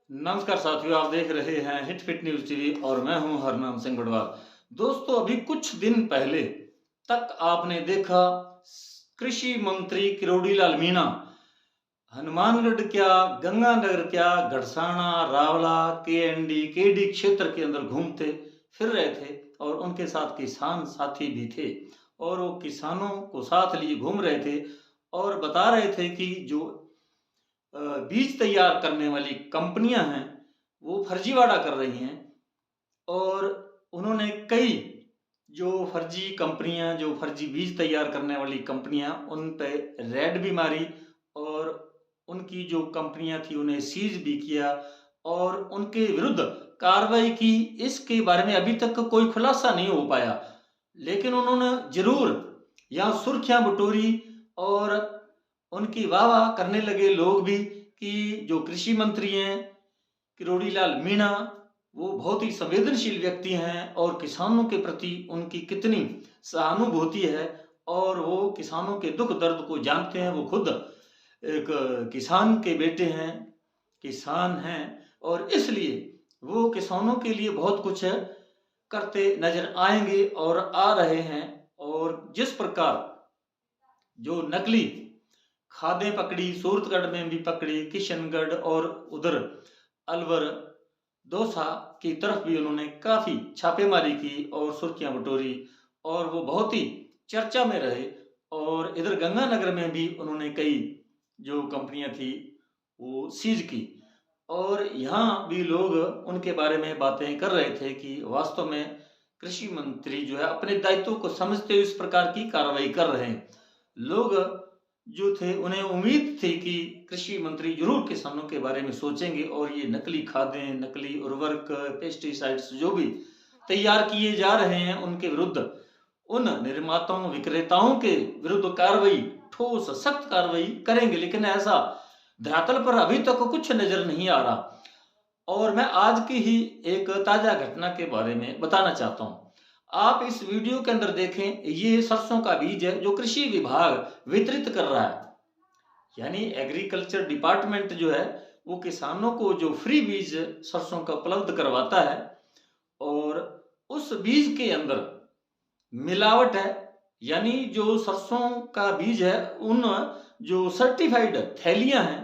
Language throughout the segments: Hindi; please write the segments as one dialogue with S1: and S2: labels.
S1: नमस्कार साथियों, आप देख रहे हैं हिट फिट न्यूज टीवी और मैं हूं हरनाम सिंह बड़वाल। दोस्तों, अभी कुछ दिन पहले तक आपने देखा कृषि मंत्री किरोड़ी लाल मीणा हनुमानगढ़ क्या, गंगानगर क्या, घड़साना, रावला, केएनडी, केडी क्षेत्र के अंदर घूमते फिर रहे थे और उनके साथ किसान साथी भी थे और वो किसानों को साथ लिए घूम रहे थे और बता रहे थे कि जो बीज तैयार करने वाली कंपनियां हैं वो फर्जीवाड़ा कर रही हैं और उन्होंने कई जो फर्जी कंपनियां, जो फर्जी बीज तैयार करने वाली कंपनियां, उन पे रेड भी मारी और उनकी जो कंपनियां थी उन्हें सीज भी किया और उनके विरुद्ध कार्रवाई की। इसके बारे में अभी तक कोई खुलासा नहीं हो पाया, लेकिन उन्होंने जरूर यहाँ सुर्खियां बटोरी और उनकी वाह वाह करने लगे लोग भी कि जो कृषि मंत्री हैं किरोड़ी लाल मीणा, वो बहुत ही संवेदनशील व्यक्ति हैं और किसानों के प्रति उनकी कितनी सहानुभूति है और वो किसानों के दुख दर्द को जानते हैं। वो खुद एक किसान के बेटे हैं, किसान हैं और इसलिए वो किसानों के लिए बहुत कुछ करते नजर आएंगे और आ रहे हैं। और जिस प्रकार जो नकली खादें पकड़ी, सूरतगढ़ में भी पकड़ी, किशनगढ़ और उधर अलवर दौसा की तरफ भी उन्होंने काफी छापेमारी की और सुर्खियां बटोरी और वो बहुत ही चर्चा में रहे। और इधर गंगानगर में भी उन्होंने कई जो कंपनियां थी वो सीज की और यहाँ भी लोग उनके बारे में बातें कर रहे थे कि वास्तव में कृषि मंत्री जो है अपने दायित्व को समझते हुए इस प्रकार की कार्रवाई कर रहे हैं। लोग जो थे उन्हें उम्मीद थी कि कृषि मंत्री जरूर किसानों के बारे में सोचेंगे और ये नकली खादें, नकली उर्वरक, पेस्टिसाइड्स जो भी तैयार किए जा रहे हैं उनके विरुद्ध, उन निर्माताओं, विक्रेताओं के विरुद्ध कार्रवाई, ठोस सख्त कार्रवाई करेंगे। लेकिन ऐसा धरातल पर अभी तक कुछ नजर नहीं आ रहा और मैं आज की ही एक ताजा घटना के बारे में बताना चाहता हूं। आप इस वीडियो के अंदर देखें, ये सरसों का बीज है जो कृषि विभाग वितरित कर रहा है। यानी एग्रीकल्चर डिपार्टमेंट जो है वो किसानों को जो फ्री बीज सरसों का उपलब्ध करवाता है और उस बीज के अंदर मिलावट है। यानी जो सरसों का बीज है उन जो सर्टिफाइड थैलियां हैं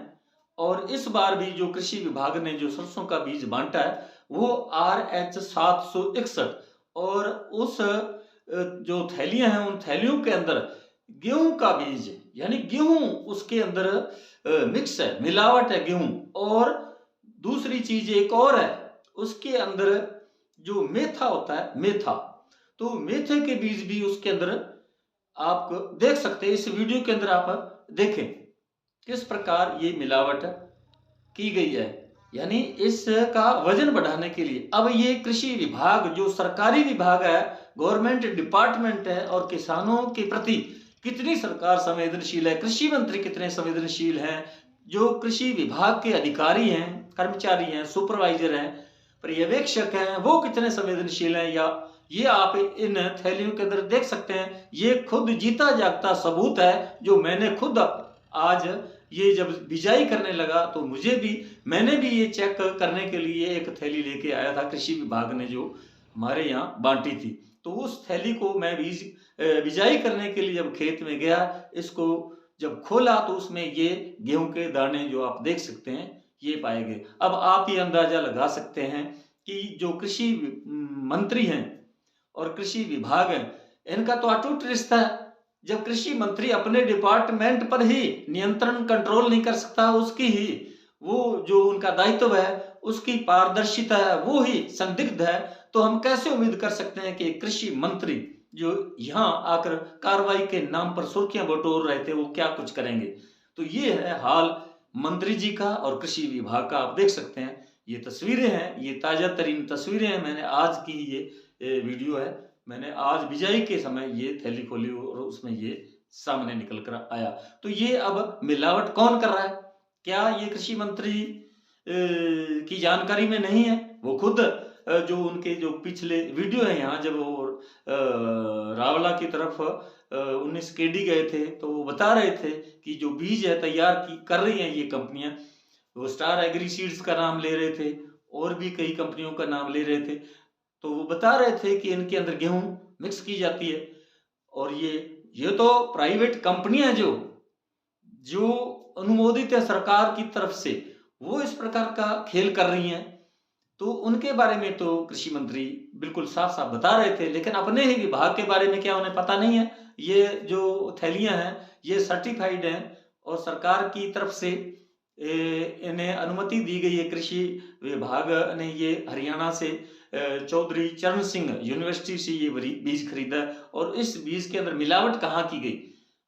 S1: और इस बार भी जो कृषि विभाग ने जो सरसों का बीज बांटा है वो RH 761 और उस जो थैलियां हैं उन थैलियों के अंदर गेहूं का बीज, यानी गेहूं उसके अंदर मिक्स है, मिलावट है गेहूं। और दूसरी चीज एक और है, उसके अंदर जो मेथा होता है, मेथा, तो मेथे के बीज भी उसके अंदर आप देख सकते हैं। इस वीडियो के अंदर आप देखें किस प्रकार ये मिलावट की गई है। यानी इसका वजन बढ़ाने के लिए अब ये कृषि विभाग जो सरकारी विभाग है, गवर्नमेंट डिपार्टमेंट है और किसानों के प्रति कितनी सरकार संवेदनशील है, कृषि मंत्री कितने संवेदनशील हैं, जो कृषि विभाग के अधिकारी हैं, कर्मचारी हैं, सुपरवाइजर हैं, पर्यवेक्षक हैं, वो कितने संवेदनशील हैं, या ये आप इन थैलियों के अंदर देख सकते हैं। ये खुद जीता जागता सबूत है जो मैंने खुद आज ये जब बिजाई करने लगा तो मैंने भी ये चेक करने के लिए एक थैली लेके आया था, कृषि विभाग ने जो हमारे यहाँ बांटी थी। तो उस थैली को मैं बिजाई करने के लिए जब खेत में गया, इसको जब खोला तो उसमें ये गेहूं के दाने जो आप देख सकते हैं ये पाए गए। अब आप ये अंदाजा लगा सकते हैं कि जो कृषि मंत्री हैं और कृषि विभाग है, इनका तो अटूट रिश्ता है। जब कृषि मंत्री अपने डिपार्टमेंट पर ही नियंत्रण कंट्रोल नहीं कर सकता, उसकी ही वो जो उनका दायित्व है उसकी पारदर्शिता है वो ही संदिग्ध है, तो हम कैसे उम्मीद कर सकते हैं कि कृषि मंत्री जो यहाँ आकर कार्रवाई के नाम पर सुर्खियां बटोर रहे थे वो क्या कुछ करेंगे। तो ये है हाल मंत्री जी का और कृषि विभाग का। आप देख सकते हैं ये तस्वीरें हैं, ये ताजा तरीन तस्वीरें हैं। मैंने आज की ये वीडियो है, मैंने आज बिजाई के समय ये थैली खोली और उसमें ये सामने निकल कर आया। तो ये अब मिलावट कौन कर रहा है? क्या ये कृषि मंत्री की जानकारी में नहीं है? वो खुद जो उनके जो पिछले वीडियो है यहाँ, जब वो रावला की तरफ 19 केडी गए थे तो वो बता रहे थे कि जो बीज है तैयार की कर रही हैं ये कंपनियां, वो स्टार एग्री सीड्स का नाम ले रहे थे और भी कई कंपनियों का नाम ले रहे थे। तो वो बता रहे थे कि इनके अंदर गेहूं मिक्स की जाती है और ये तो प्राइवेट कंपनियां जो अनुमोदित है सरकार की तरफ से, वो इस प्रकार का खेल कर रही हैं। तो उनके बारे में तो कृषि मंत्री बिल्कुल साफ साफ बता रहे थे, लेकिन अपने ही विभाग के बारे में क्या उन्हें पता नहीं है? ये जो थैलियां हैं ये सर्टिफाइड हैं और सरकार की तरफ से इन्हें अनुमति दी गई है। कृषि विभाग ने ये हरियाणा से चौधरी चरण सिंह यूनिवर्सिटी से ये बीज खरीदा और इस बीज के अंदर मिलावट कहाँ की गई?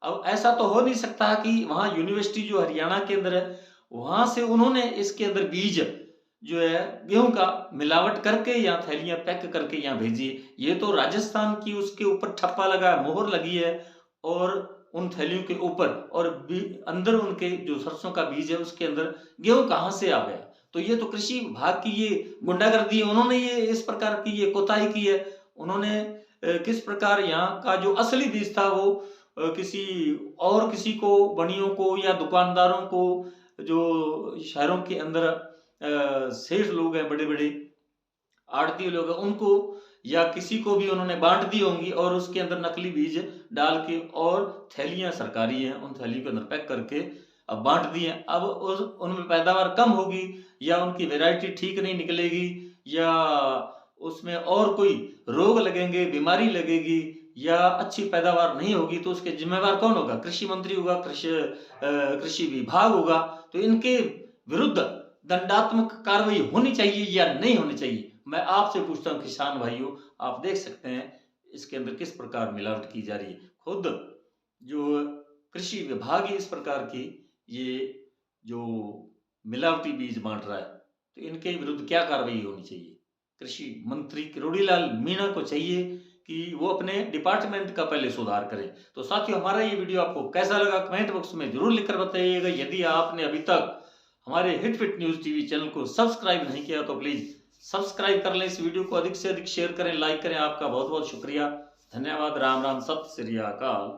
S1: अब ऐसा तो हो नहीं सकता कि वहां यूनिवर्सिटी जो हरियाणा के अंदर है वहां से उन्होंने इसके अंदर बीज जो है गेहूं का मिलावट करके यहाँ थैलियां पैक करके यहाँ भेजी। ये तो राजस्थान की उसके ऊपर ठप्पा लगा है, मोहर लगी है और उन थैलियों के ऊपर और अंदर उनके जो सरसों का बीज है उसके अंदर गेहूं कहां से आ गया? तो ये तो कृषि विभाग की ये गुंडागर्दी है, उन्होंने ये इस प्रकार की ये कोताही की है। उन्होंने किस प्रकार यहाँ का जो असली बीज था वो किसी को बनियों को या दुकानदारों को, जो शहरों के अंदर सेठ लोग हैं, बड़े बड़े आड़ती लोग हैं, उनको या किसी को भी उन्होंने बांट दी होंगी और उसके अंदर नकली बीज डाल के और थैलियां सरकारी हैं उन थैलियों के अंदर पैक करके अब बांट दी हैं। अब उनमें पैदावार कम होगी या उनकी वैरायटी ठीक नहीं निकलेगी या उसमें और कोई रोग लगेंगे, बीमारी लगेगी या अच्छी पैदावार नहीं होगी, तो उसके जिम्मेवार कौन होगा? कृषि मंत्री होगा, कृषि विभाग होगा। तो इनके विरुद्ध दंडात्मक कार्रवाई होनी चाहिए या नहीं होनी चाहिए? मैं आपसे पूछता हूं किसान भाइयों, आप देख सकते हैं इसके अंदर किस प्रकार मिलावट की जा रही है। खुद जो कृषि विभाग है इस प्रकार की ये जो मिलावटी बीज बांट रहा है, तो इनके विरुद्ध क्या कार्रवाई होनी चाहिए? कृषि मंत्री किरोड़ीलाल मीणा को चाहिए कि वो अपने डिपार्टमेंट का पहले सुधार करें। तो साथियों, हमारा ये वीडियो आपको कैसा लगा कमेंट बॉक्स में जरूर लिखकर बताइएगा। यदि आपने अभी तक हमारे hit fit news TV channel को सब्सक्राइब नहीं किया तो प्लीज सब्सक्राइब कर लें। इस वीडियो को अधिक से अधिक शेयर करें, लाइक करें। आपका बहुत बहुत शुक्रिया, धन्यवाद। राम राम, सत श्री अकाल।